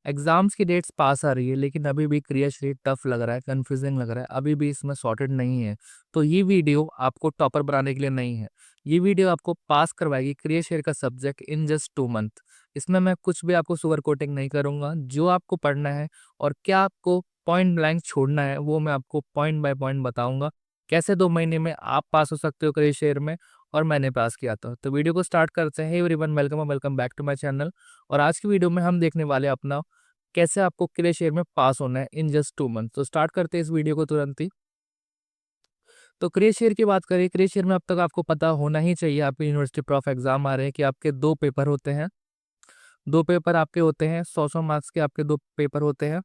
Exams की dates पास आ रही है, लेकिन अभी भी क्रियाशील टफ लग रहा है, कंफ्यूजिंग लग रहा है, अभी भी इसमें सॉर्टेड नहीं है। तो ये वीडियो आपको टॉपर बनाने के लिए नहीं है, ये वीडियो आपको पास करवाएगी क्रियाशील का सब्जेक्ट इन जस्ट 2 मंथ। इसमें मैं कुछ भी आपको सुगर कोटिंग नहीं करूंगा, जो आपको पढ़ना है और क्या आपको पॉइंट ब्लैंक छोड़ना है वो मैं आपको पॉइंट बाय पॉइंट बताऊंगा। कैसे 2 महीने में आप पास हो सकते हो क्रियाशील में, और मैंने पास किया था। तो वीडियो को स्टार्ट करते हैं। Everyone, welcome back to my channel. और आज की वीडियो में हम देखने वाले हैं अपना कैसे आपको क्रियाशील में पास होना है इन जस्ट 2 मंथ। तो स्टार्ट करते हैं इस वीडियो को तुरंत ही। तो क्रियाशील की बात करें, क्रियाशील में अब तक आपको पता होना ही चाहिए, आपके यूनिवर्सिटी प्रॉफ एग्जाम आ रहे हैं कि आपके 2 पेपर होते हैं। 2 पेपर आपके होते हैं, 100 मार्क्स के आपके 2 पेपर होते हैं।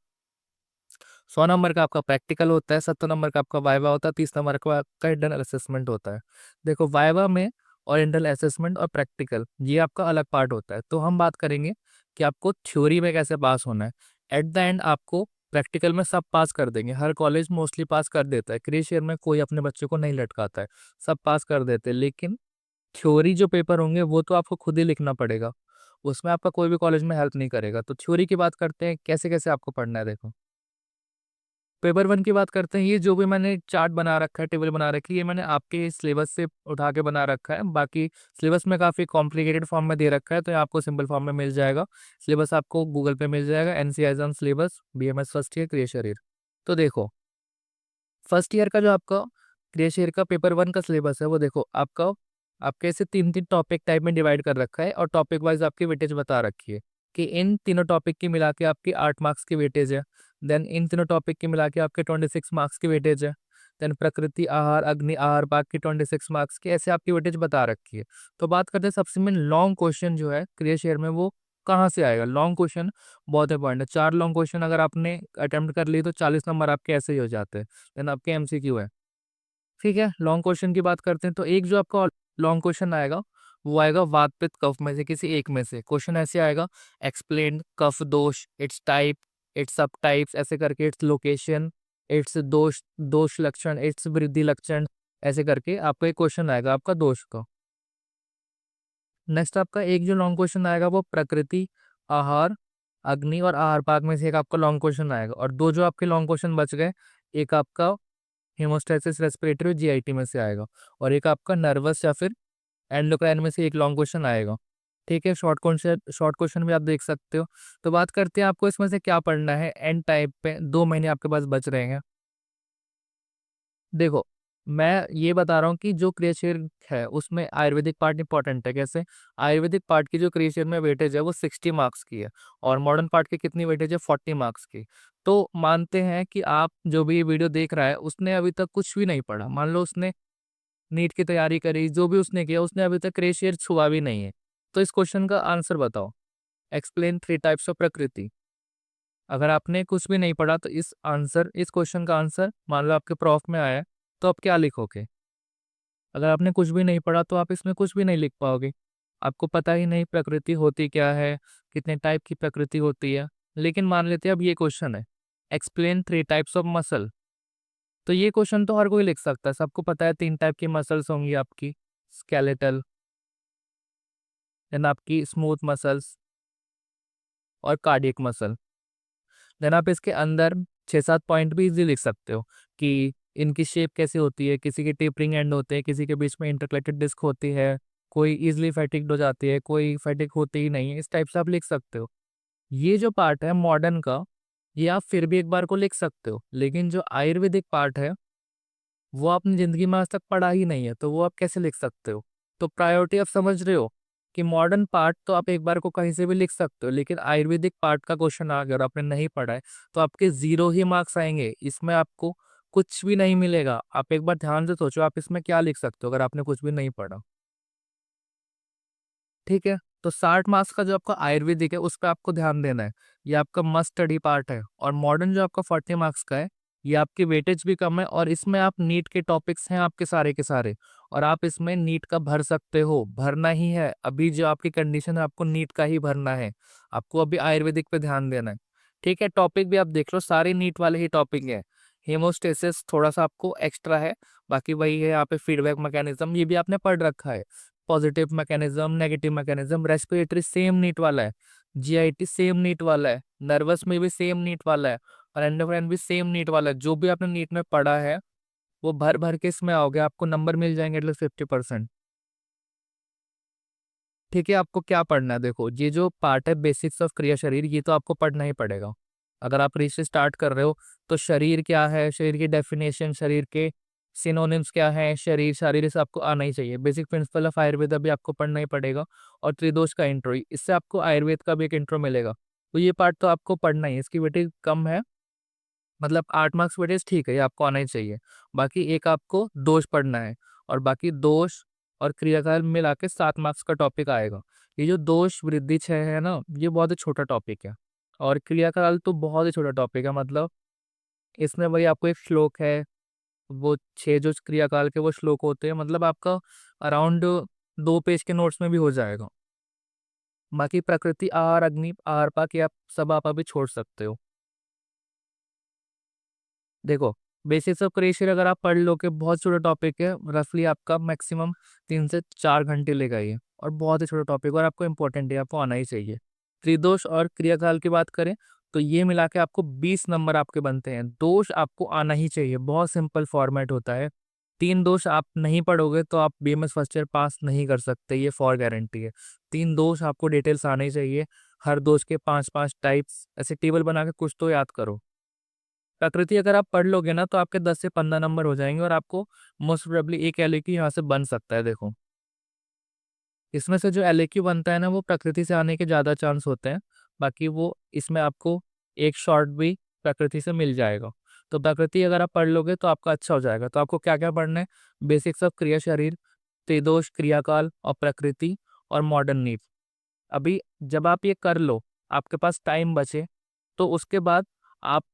100 नंबर का आपका प्रैक्टिकल होता है, 70 नंबर का आपका वाइवा होता है, 30 नंबर का इंटरनल असेसमेंट होता है। देखो, वाइवा में और इंटरनल असेसमेंट और प्रैक्टिकल ये आपका अलग पार्ट होता है। तो हम बात करेंगे कि आपको थ्योरी में कैसे पास होना है। एट द एंड आपको प्रैक्टिकल में सब पास कर देंगे, हर कॉलेज मोस्टली पास कर देता है, क्रियाशील में कोई अपने बच्चे को नहीं लटकाता है, सब पास कर देते हैं। लेकिन थ्योरी जो पेपर होंगे वो तो आपको खुद ही लिखना पड़ेगा, उसमें आपका कोई भी कॉलेज में हेल्प नहीं करेगा। तो थ्योरी की बात करते हैं, कैसे कैसे आपको पढ़ना है। देखो, पेपर 1 की बात करते हैं। ये जो भी मैंने चार्ट बना रखा है, टेबल बना रखी है, ये मैंने आपके सिलेबस से उठा के बना रखा है। बाकी सिलेबस में काफ़ी कॉम्प्लिकेटेड फॉर्म में दे रखा है, तो ये आपको सिंपल फॉर्म में मिल जाएगा। सिलेबस आपको गूगल पे मिल जाएगा, NCERT exam syllabus, BMS first year क्रिया। तो देखो, फर्स्ट ईयर का जो आपका क्रिया का पेपर 1 का सिलेबस है, वो देखो आपका आपके ऐसे 3 3 टॉपिक टाइप में डिवाइड कर रखा है, और टॉपिक वाइज आपकी वेटेज बता रखी है कि इन तीनों टॉपिक की मिला के आपकी 8 मार्क्स की वेटेज है। देन इन तीनों टॉपिक की मिला के आपके 26 मार्क्स की वेटेज है। देन प्रकृति आहार, अग्नि आहार, बाग की 26 मार्क्स की, ऐसे आपकी वेटेज बता रखी है। तो बात करते हैं सबसे मेन लॉन्ग क्वेश्चन जो है क्रिया में, वो कहाँ से आएगा। लॉन्ग क्वेश्चन बहुत इंपॉर्टेंट है। 4 लॉन्ग क्वेश्चन अगर आपने अटेम्प्ट कर लिए तो 40 नंबर आपके ऐसे ही हो जाते हैं। देन आपके एमसीक्यू है। ठीक है, लॉन्ग क्वेश्चन की बात करते हैं। तो एक जो आपका लॉन्ग क्वेश्चन आएगा, वो आएगा वात पित्त कफ में से किसी एक में से। क्वेश्चन ऐसे आएगा, एक्सप्लेन कफ दोष, इट्स टाइप, इट्स सब टाइप्स, ऐसे करके, इट्स लोकेशन, इट्स दोष दोष लक्षण, इट्स वृद्धि लक्षण, ऐसे करके आपका एक क्वेश्चन आएगा आपका दोष का। नेक्स्ट आपका एक जो लॉन्ग क्वेश्चन आएगा, वो प्रकृति आहार, अग्नि और आहार पाक में से एक आपका लॉन्ग क्वेश्चन आएगा। और दो जो आपके लॉन्ग क्वेश्चन बच गए, एक आपका हेमोस्टेसिस रेस्पिरेटरी जीआईटी में से आएगा, और एक आपका नर्वस या फिर एंडोक्राइन में से एक लॉन्ग क्वेश्चन आएगा। ठीक है, शॉर्ट क्वेश्चन भी आप देख सकते हो। तो बात करते हैं आपको इसमें से क्या पढ़ना है। एंड टाइप पे 2 महीने आपके पास बच रहे हैं। देखो, मैं ये बता रहा हूँ कि जो क्रियाशील है उसमें आयुर्वेदिक पार्ट इंपॉर्टेंट है। कैसे? आयुर्वेदिक पार्ट की जो क्रियाशील में वेटेज है वो 60 मार्क्स की है, और मॉडर्न पार्ट की कितनी वेटेज है? 40 मार्क्स की। तो मानते हैं कि आप जो भी ये वीडियो देख रहा है उसने अभी तक कुछ भी नहीं पढ़ा। मान लो उसने नीट की तैयारी करी, जो भी उसने किया, उसने अभी तक क्रियाशील छुआ भी नहीं है। तो इस क्वेश्चन का आंसर बताओ। एक्सप्लेन 3 टाइप्स ऑफ प्रकृति। अगर आपने कुछ भी नहीं पढ़ा तो इस क्वेश्चन का आंसर मान लो आपके प्रॉफ में आया है, तो आप क्या लिखोगे? अगर आपने कुछ भी नहीं पढ़ा तो आप इसमें कुछ भी नहीं लिख पाओगे। आपको पता ही नहीं प्रकृति होती क्या है, कितने टाइप की प्रकृति होती है। लेकिन मान लेते हैं अब ये क्वेश्चन है, एक्सप्लेन 3 टाइप्स ऑफ मसल। तो ये क्वेश्चन तो हर कोई लिख सकता है, सबको पता है 3 टाइप की मसल्स होंगी आपकी, स्केलेटल, देन आपकी स्मूथ मसल्स और कार्डियक मसल। देन आप इसके अंदर 6 7 पॉइंट भी इजी लिख सकते हो कि इनकी शेप कैसी होती है, किसी के टेपरिंग एंड होते हैं, किसी के बीच में इंटरकलेटेड डिस्क होती है, कोई इजिली फैटिग्ड हो जाती है, कोई फैटिक होती ही नहीं है। इस टाइप से आप लिख सकते हो। ये जो पार्ट है मॉडर्न का, ये आप फिर भी एक बार को लिख सकते हो। लेकिन जो आयुर्वेदिक पार्ट है वो आपने जिंदगी में आज तक पढ़ा ही नहीं है, तो वो आप कैसे लिख सकते हो? तो प्रायोरिटी आप समझ रहे हो कि मॉडर्न पार्ट तो आप एक बार को कहीं से भी लिख सकते हो, लेकिन आयुर्वेदिक पार्ट का क्वेश्चन आ गया और आपने नहीं पढ़ा है, तो आपके 0 ही मार्क्स आएंगे। इसमें आपको कुछ भी नहीं मिलेगा। आप एक बार ध्यान से सोचो, आप इसमें क्या लिख सकते हो अगर आपने कुछ भी नहीं पढ़ा। ठीक है, तो 60 मार्क्स का जो आपका आयुर्वेदिक है उस पर आपको ध्यान देना है, ये आपका मस्ट स्टडी पार्ट है। और मॉडर्न जो आपका 40 मार्क्स का है, ये आपकी वेटेज भी कम है, और इसमें आप नीट के टॉपिक्स हैं आपके सारे के सारे, और आप इसमें नीट का भर सकते हो, भरना ही है। अभी जो आपकी कंडीशन है, आपको नीट का ही भरना है, आपको अभी आयुर्वेदिक पे ध्यान देना है। ठीक है, टॉपिक भी आप देख लो, सारे नीट वाले ही टॉपिक है। हेमोस्टेसिस थोड़ा सा आपको एक्स्ट्रा है, बाकी वही है यहाँ पे फीडबैक मैकेनिज्म, ये भी आपने पढ़ रखा है। Positive mechanism, negative mechanism, respiratory same NEET वाला है। जीआईटी सेम नीट वाला है, नर्वस में भी सेम नीट वाला है, और एंडोक्राइन भी सेम नीट वाला है। जो भी आपने नीट में पढ़ा है वो भर भर के इसमें आओगे, आपको नंबर मिल जाएंगे एटलीस्ट 50%। ठीक है, आपको क्या पढ़ना है, देखो ये जो पार्ट है बेसिक्स ऑफ क्रिया शरीर, ये तो आपको पढ़ना ही पड़ेगा। अगर आप रीच से स्टार्ट कर रहे हो तो शरीर क्या है, शरीर की डेफिनेशन, शरीर के सिनोनिम्स क्या है, शरीर शारीर से आपको आना ही चाहिए। बेसिक प्रिंसिपल ऑफ आयुर्वेद भी आपको पढ़ना ही पड़ेगा, और त्रिदोष का इंट्रो, इससे आपको आयुर्वेद का भी एक इंट्रो मिलेगा। तो ये पार्ट तो आपको पढ़ना ही है, इसकी वेटेज कम है, मतलब 8 मार्क्स वेटेज ठीक है, ये आपको आना ही चाहिए। बाकी एक आपको दोष पढ़ना है, और बाकी दोष और क्रियाकाल मिला के 7 मार्क्स का टॉपिक आएगा। ये जो दोष वृद्धि क्षय है ना, ये बहुत ही छोटा टॉपिक है, और क्रियाकाल तो बहुत ही छोटा टॉपिक है। मतलब इसमें वही आपको एक श्लोक है, वो 6 जो क्रियाकाल के वो श्लोक होते हैं, मतलब आपका अराउंड 2 पेज के नोट्स में भी हो जाएगा। बाकी प्रकृति, आहार, अग्नि, आहार पाक, ये आप सब आप अभी छोड़ सकते हो। देखो, बेसिक्स ऑफ क्रेशियर अगर आप पढ़ लो, कि बहुत छोटा टॉपिक है, रफली आपका मैक्सिमम 3 से 4 घंटे लेगा ये, और बहुत ही छोटा टॉपिक, और आपको इंपॉर्टेंट है, आपको आना ही चाहिए। त्रिदोष और क्रियाकाल की बात करें तो ये मिला के आपको 20 नंबर आपके बनते हैं। दोष आपको आना ही चाहिए, बहुत सिंपल फॉर्मेट होता है। 3 दोष आप नहीं पढ़ोगे तो आप बीएमएस फर्स्ट ईयर पास नहीं कर सकते, ये फॉर गारंटी है। 3 दोष आपको डिटेल्स आने ही चाहिए, हर दोष के 5-5 टाइप्स, ऐसे टेबल बना के कुछ तो याद करो। प्रकृति अगर आप पढ़ लोगे ना तो आपके 10 से 15 नंबर हो जाएंगे, और आपको मोस्ट प्रोबेबली एक एलएक्यू यहाँ से बन सकता है। देखो, इसमें से जो एलएक्यू बनता है ना, वो प्रकृति से आने के ज़्यादा चांस होते हैं। बाकी वो इसमें आपको एक शॉर्ट भी प्रकृति से मिल जाएगा। तो प्रकृति अगर आप पढ़ लोगे तो आपका अच्छा हो जाएगा। तो आपको क्या क्या पढ़ना है, बेसिक्स ऑफ क्रिया शरीर, त्रिदोष, क्रियाकाल और प्रकृति, और मॉडर्न नीड्स। अभी जब आप ये कर लो, आपके पास टाइम बचे, तो उसके बाद आप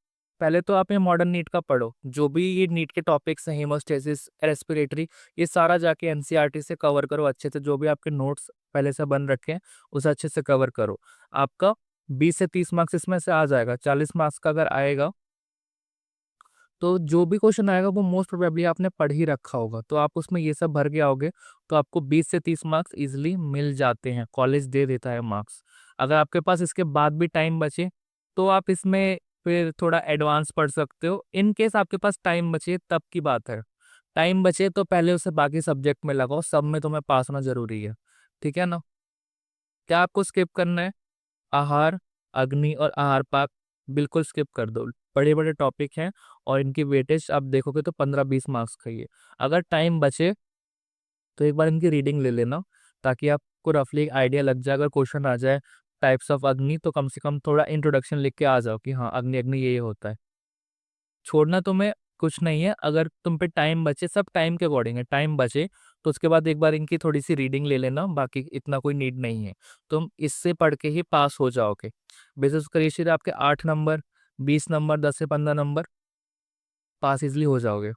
पहले तो आप ये मॉडर्न नीट का पढ़ो, जो भी ये नीट के टॉपिक्स हैं, हीमोस्टेसिस, रेस्पिरेटरी, ये सारा जाके एनसीईआरटी से कवर करो अच्छे से। जो भी आपके नोट्स पहले से बन रखे हैं उसे अच्छे से कवर करो। आपका 20 से 30 मार्क्स इसमें से आ जाएगा। 40 मार्क्स का अगर आएगा तो जो भी क्वेश्चन आएगा वो मोस्ट प्रोबेबली आपने पढ़ ही रखा होगा, तो आप उसमें ये सब भर के आओगे तो आपको 20 से 30 मार्क्स इजिली मिल जाते हैं, कॉलेज दे देता है मार्क्स। अगर आपके पास इसके बाद भी टाइम बचे तो आप इसमें फिर थोड़ा एडवांस पढ़ सकते हो। इन केस आपके पास टाइम बचे तब की बात है, टाइम बचे तो पहले उसे बाकी सब्जेक्ट में लगाओ, सब में तुम्हें पास होना जरूरी है। ठीक है ना? क्या आपको स्किप करना है? आहार, अग्नि और आहार पाक बिल्कुल स्किप कर दो, बड़े बड़े टॉपिक हैं, और इनकी वेटेज आप देखोगे तो 15-20 मार्क्स का ही है। अगर टाइम बचे तो एक बार इनकी रीडिंग ले लेना, ताकि आपको रफली एक आइडिया लग जाए। अगर क्वेश्चन आ जाए टाइप्स ऑफ अग्नि तो कम से कम थोड़ा इंट्रोडक्शन लिख के आ जाओ कि हाँ अग्नि अग्नि ये होता है। छोड़ना तुम्हें कुछ नहीं है, अगर तुम पे टाइम बचे, सब टाइम के अकॉर्डिंग है, टाइम बचे तो उसके बाद एक बार इनकी थोड़ी सी रीडिंग ले लेना, बाकी इतना कोई नीड नहीं है। तुम इससे पढ़ के ही पास हो जाओगे। बेसिस करिए आपके 8 नंबर, 20 नंबर, 10 से 15 नंबर, पास इजली हो जाओगे।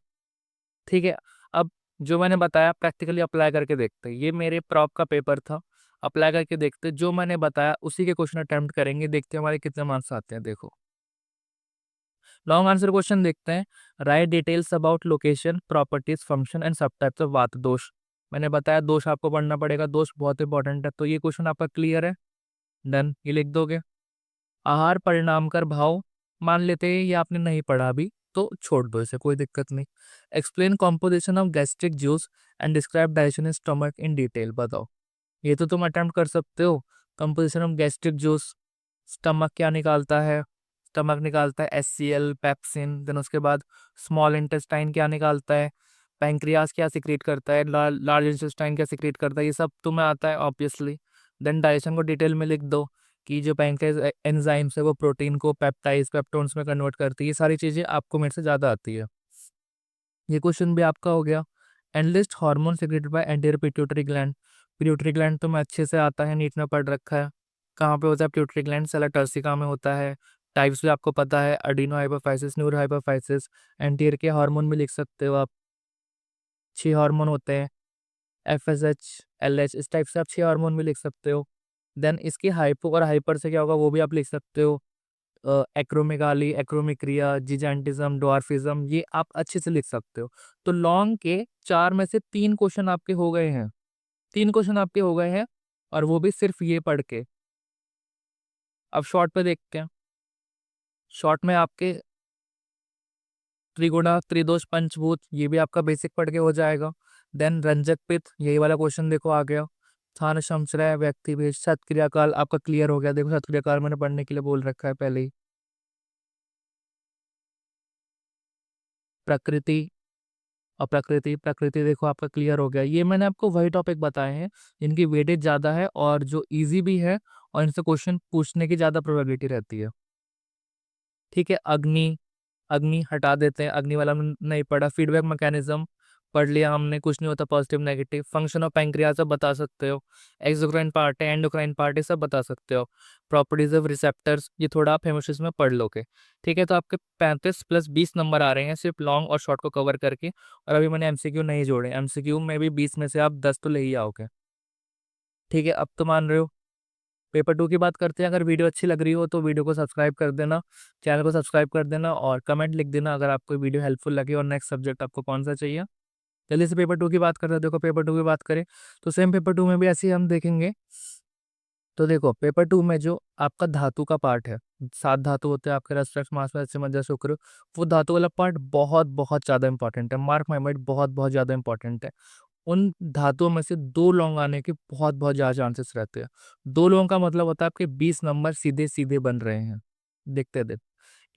ठीक है, अब जो मैंने बताया प्रैक्टिकली अप्लाई करके देखते हैं। ये मेरे प्रॉप का पेपर था, अप्लाई करके देखते हैं। जो मैंने बताया उसी के क्वेश्चन अटेम्प्ट करेंगे, देखते हैं हमारे कितने मार्क्स आते हैं। देखो, लॉन्ग आंसर क्वेश्चन देखते हैं। Right details about location, properties, function and सब टाइप्स ऑफ वात दोष। मैंने बताया दोष आपको पढ़ना पड़ेगा, दोष बहुत इंपॉर्टेंट है। तो ये क्वेश्चन आपका क्लियर है, डन, ये लिख दोगे। आहार परिणाम कर भाव, मान लेते हैं ये आपने नहीं पढ़ा अभी, तो छोड़ दो इसे, कोई दिक्कत नहीं। Explain composition of gastric juice and describe digestion in stomach in detail, बताओ। ये तो तुम अटेम्प्ट कर सकते हो। Composition of gastric juice, stomach क्या निकालता है, स्टमक निकालता है एचसीएल, पेप्सिन। देन उसके बाद स्मॉल इंटेस्टाइन क्या निकालता है, पैंक्रियाज क्या सिक्रीट करता है, लार्ज इंटेस्टाइन क्या सिक्रीट करता है, ये सब तुम्हें आता है ऑब्वियसली। देन डाइजेशन को डिटेल में लिख दो, कि जो पैंक्रियाज एंजाइम्स है वो प्रोटीन को पेप्टाइड्स, पेप्टोन्स में कन्वर्ट करती है। ये सारी चीज़ें आपको मेरे से ज़्यादा आती है। ये क्वेश्चन भी आपका हो गया। Analyst hormone secreted by anterior pituitary gland. Pituitary gland तो मैं अच्छे से आता है, नीट में पढ़ रखा है। कहाँ पे होता है पिट्यूटरी ग्लैंड? सेला टर्सिका में होता है। टाइप्स भी आपको पता है, adeno hypophysis, neuro hypophysis. Anterior के हार्मोन भी लिख सकते हो आप, 6 हार्मोन होते हैं, FSH, LH, इस टाइप से आप 6 हार्मोन भी लिख सकते हो। देन इसकी हाइपो और हाइपर से क्या होगा वो भी आप लिख सकते हो। एक्रोमेगाली, एक्रोमिक्रिया, जिजेंटिज्म, डॉर्फिज्म, ये आप अच्छे से लिख सकते हो। तो लॉन्ग के 4 में से 3 क्वेश्चन आपके हो गए हैं, 3 क्वेश्चन आपके हो गए हैं, और वो भी सिर्फ ये पढ़ के। अब शॉर्ट पे देखते हैं। शॉर्ट में आपके त्रिगुणा, त्रिदोष, पंचभूत, ये भी आपका बेसिक पढ़ के हो जाएगा। देन रंजक पित्त, यही वाला क्वेश्चन देखो आ गया। स्थान संचय, व्यक्ति भेद, सत्क्रियाकाल आपका क्लियर हो गया। देखो सत्क्रियाकाल मैंने पढ़ने के लिए बोल रखा है पहले ही। प्रकृति और प्रकृति, प्रकृति देखो आपका क्लियर हो गया। ये मैंने आपको वही टॉपिक बताए हैं जिनकी वेटेज ज़्यादा है और जो इजी भी है और इनसे क्वेश्चन पूछने की ज़्यादा प्रोबेबिलिटी रहती है। ठीक है, अग्नि, अग्नि हटा देते हैं, अग्नि वाला नहीं पढ़ा। फीडबैक मैकेनिज्म पढ़ लिया हमने, कुछ नहीं होता positive negative. Function of pancreas सब बता सकते हो। एक्सोक्राइन पार्ट है, एंडोक्राइन पार्ट है, सब बता सकते हो। प्रॉपर्टीज ऑफ रिसेप्टर्स, ये थोड़ा आप हेमोसिस में पढ़ लोगे। ठीक है, तो आपके 35 + 20 नंबर आ रहे हैं सिर्फ लॉन्ग और शॉर्ट को कवर करके। और अभी मैंने एमसीक्यू नहीं जोड़े। एमसीक्यू में भी 20 में से आप 10 तो ले ही आओगे। ठीक है, अब तो मान रहे हो। पेपर 2 की बात करते हैं। अगर वीडियो अच्छी लग रही हो तो वीडियो को सब्सक्राइब कर देना, चैनल को सब्सक्राइब कर देना और कमेंट लिख देना अगर आपको वीडियो हेल्पफुल लगे और नेक्स्ट सब्जेक्ट आपको कौन सा चाहिए। जल्दी से पेपर 2 की बात करते हैं। देखो पेपर 2 की बात करें तो सेम पेपर 2 में भी ऐसे ही हम देखेंगे। तो देखो पेपर 2 में जो आपका धातु का पार्ट है, 7 धातु होते हैं आपके, रस, मांस, मत्स्य, मज्जा, शुक्र। वो धातु वाला पार्ट बहुत बहुत ज्यादा इंपॉर्टेंट है। मार्क माय वर्ड, बहुत बहुत ज्यादा इंपॉर्टेंट है। उन धातुओं में से 2 लौंग आने के बहुत बहुत ज्यादा चांसेस रहते हैं। 2 लौंग का मतलब होता है आपके 20 नंबर सीधे सीधे बन रहे हैं। देखते देख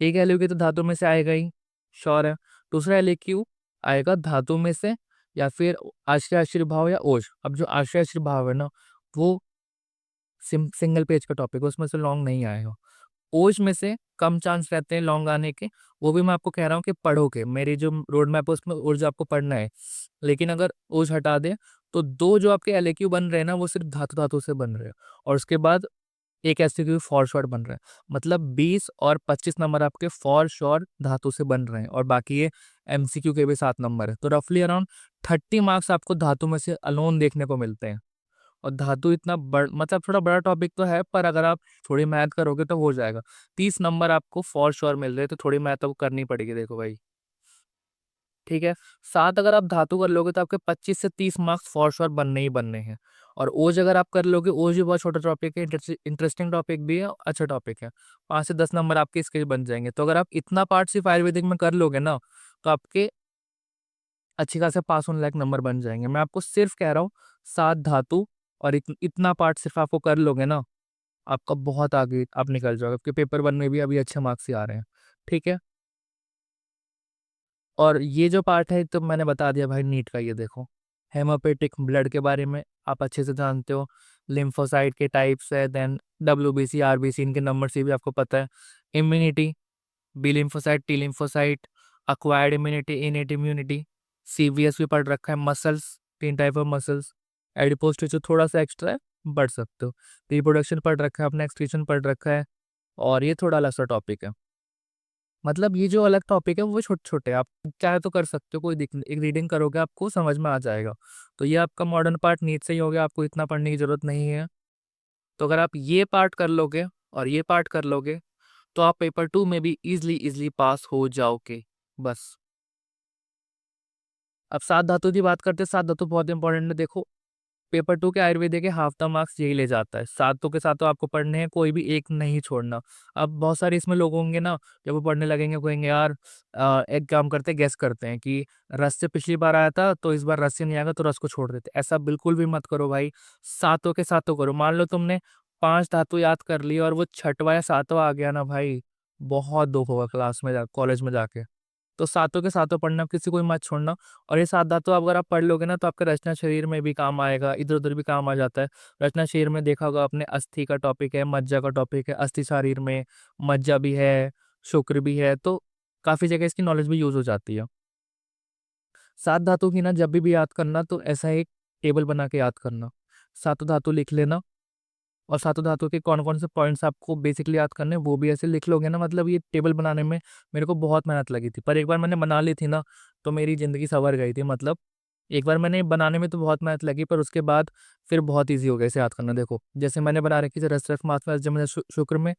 एक एलयू की तो धातु में से आएगा ही, श्योर है। दूसरा एलक्यू आएगा धातु में से या फिर आश्रय आश्रय भाव या ओज। अब जो आश्रय आश्रय भाव है ना, वो सिंगल पेज का टॉपिक है, उसमें से लॉन्ग नहीं आएगा। ओज में से कम चांस रहते हैं लॉन्ग आने के। वो भी मैं आपको कह रहा हूँ कि पढ़ोगे, मेरी जो रोड मैप है उसमें ओज आपको पढ़ना है। लेकिन अगर ओज हटा दे तो 2 जो आपके एलक्यू बन रहे हैं ना, वो सिर्फ धातु धातु से बन रहे हैं। और उसके बाद एक एसक्यू फॉर श्योर बन रहा है। मतलब 20 और 25 नंबर आपके फॉर श्योर धातु से बन रहे हैं और बाकी ये एमसीक्यू के भी 7 नंबर है। तो रफली अराउंड 30 मार्क्स आपको धातु में से अलोन देखने को मिलते हैं। और धातु इतना मतलब थोड़ा बड़ा टॉपिक तो है, पर अगर आप थोड़ी मैथ करोगे तो हो जाएगा। 30 नंबर आपको फॉर श्योर मिल रहे हैं, तो थोड़ी मैथ आपको करनी पड़ेगी। देखो भाई, ठीक है। 7 अगर आप धातु कर लोगे तो आपके 25 से 30 मार्क्स फॉर श्योर बनने ही बनने हैं। और ओज अगर आप कर लोगे, ओज भी बहुत छोटा टॉपिक है, इंटरेस्टिंग टॉपिक भी है, अच्छा टॉपिक है। 5 से 10 नंबर आपके इसके बन जाएंगे। तो अगर आप इतना पार्ट सिर्फ आयुर्वेदिक में कर लोगे ना, तो आपके अच्छी खासे पास होने लायक नंबर बन जाएंगे। मैं आपको सिर्फ कह रहा हूँ 7 धातु और इतना पार्ट सिर्फ आपको कर लोगे ना, आपका बहुत आगे आप निकल जाओगे। आपके पेपर 1 में भी अभी अच्छे मार्क्स ही आ रहे हैं। ठीक है, और ये जो पार्ट है तो मैंने बता दिया भाई नीट का। ये देखो हेमोपेटिक ब्लड के बारे में आप अच्छे से जानते हो। लिम्फोसाइट के टाइप्स है, देन डब्ल्यूबीसी, आरबीसी, इनके नंबर से भी आपको पता है। Immunity, B lymphocyte, T lymphocyte, acquired immunity, innate immunity. CVS भी पढ़ रखा है। Muscles, 3 type of muscles. Adipose tissue थोड़ा सा एक्स्ट्रा है, बढ़ सकते हो। रिप्रोडक्शन पढ़ रखा है, अपना एक्सक्रीशन पढ़ रखा है। और ये थोड़ा अलग सा टॉपिक है। मतलब ये जो अलग टॉपिक है वो छोटे छोटे, आप चाहे तो कर सकते हो, कोई दिक्कत नहीं। एक रीडिंग करोगे आपको समझ में आ जाएगा। तो ये आपका मॉडर्न पार्ट नीट से ही हो गया, आपको इतना पढ़ने की जरूरत नहीं है। तो अगर आप ये पार्ट कर लोगे और ये पार्ट कर लोगे तो आप पेपर 2 में भी इजिली इजिली पास हो जाओगे। बस। अब 7 धातु की बात करते हैं। 7 धातु बहुत इंपॉर्टेंट है। देखो पेपर 2 के आयुर्वेदिक के हाफ द मार्क्स यही ले जाता है। सातों के सातों आपको पढ़ने हैं, कोई भी एक नहीं छोड़ना। अब बहुत सारे इसमें लोग होंगे ना, जब वो पढ़ने लगेंगे कहेंगे यार एक काम करते हैं, गेस करते हैं कि रस से पिछली बार आया था तो इस बार रस से नहीं आएगा तो रस को छोड़ देते। ऐसा बिल्कुल भी मत करो भाई। सातों के सातों करो। मान लो तुमने 5 धातु याद कर ली और वो छठवा या सातवां आ गया ना भाई, बहुत दुख होगा क्लास में कॉलेज में जाके। तो सातों के सातों पढ़ना, किसी को भी मत छोड़ना। और ये 7 धातु अगर आप पढ़ लोगे ना तो आपका रचना शरीर में भी काम आएगा, इधर उधर भी काम आ जाता है। रचना शरीर में देखा होगा आपने, अस्थि का टॉपिक है, मज्जा का टॉपिक है। अस्थि शरीर में मज्जा भी है, शुक्र भी है, तो काफी जगह इसकी नॉलेज भी यूज हो जाती है। 7 धातु की ना जब भी याद करना तो ऐसा एक टेबल बना के याद करना। सातों धातु लिख लेना और सातों धातु के कौन कौन से पॉइंट्स आपको बेसिकली याद करने हैं वो भी ऐसे लिख लोगे ना। मतलब ये टेबल बनाने में मेरे को बहुत मेहनत लगी थी, पर एक बार मैंने बना ली थी ना तो मेरी जिंदगी संवर गई थी। मतलब एक बार मैंने बनाने में तो बहुत मेहनत लगी, पर उसके बाद फिर बहुत ईजी हो गया इसे याद करना। देखो जैसे मैंने बना रखी थी रस, मास में, जब मैंने शुक्र में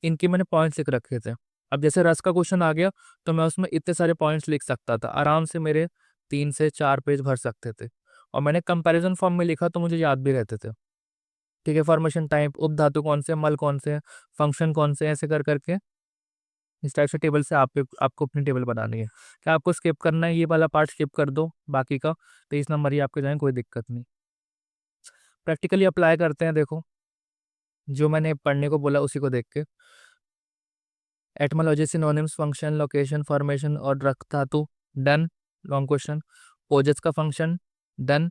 इनके मैंने पॉइंट्स लिख रखे थे। अब जैसे रस का क्वेश्चन आ गया तो मैं उसमें इतने सारे पॉइंट्स लिख सकता था आराम से, मेरे 3 से 4 पेज भर सकते थे। और मैंने कंपैरिजन फॉर्म में लिखा तो मुझे याद भी रहते थे। ठीक है, फॉर्मेशन टाइप, उपधातु कौन से, मल कौन से, फंक्शन कौन से, ऐसे कर करके इस टाइप से टेबल से आपको अपनी टेबल बनानी है। क्या आपको स्किप करना है, ये वाला पार्ट स्किप कर दो, बाकी का 23 नंबर ही आपके जाएंगे, कोई दिक्कत नहीं। प्रैक्टिकली अप्लाई करते हैं, देखो जो मैंने पढ़ने को बोला उसी को देख के। Etymology, synonyms, function, location, formation और रक्त धातु, डन। Long question. ओजस का फंक्शन, डन।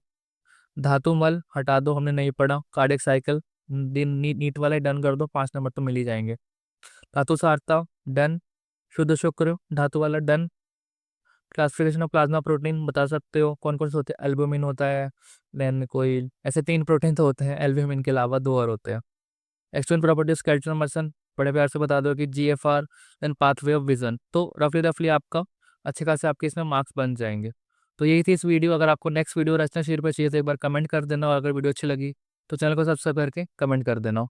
धातु मल हटा दो, हमने नहीं पढ़ा। कार्डियक साइकिल, नीट वाला ही डन कर दो, 5 नंबर तो मिल ही जाएंगे। धातु सारता, डन। शुद्ध शुक्र धातु वाला, done. Classification of plasma protein बता सकते हो कौन कौन से होते हैं, एल्बुमिन होता है, देन कोई ऐसे 3 प्रोटीन तो होते हैं, एल्बुमिन के अलावा 2 और होते हैं। एक्सटर्नल प्रॉपर्टीज कैल्शियम मर्सन, बड़े प्यार से बता दो कि GFR, then pathway of vision, तो रफली रफली आपका अच्छे खासे आपके इसमें मार्क्स बन जाएंगे। तो यही थी इस वीडियो। अगर आपको नेक्स्ट वीडियो रचना शीट पर चाहिए तो एक बार कमेंट कर देना, और अगर वीडियो अच्छी लगी तो चैनल को सब्सक्राइब करके कमेंट कर देना।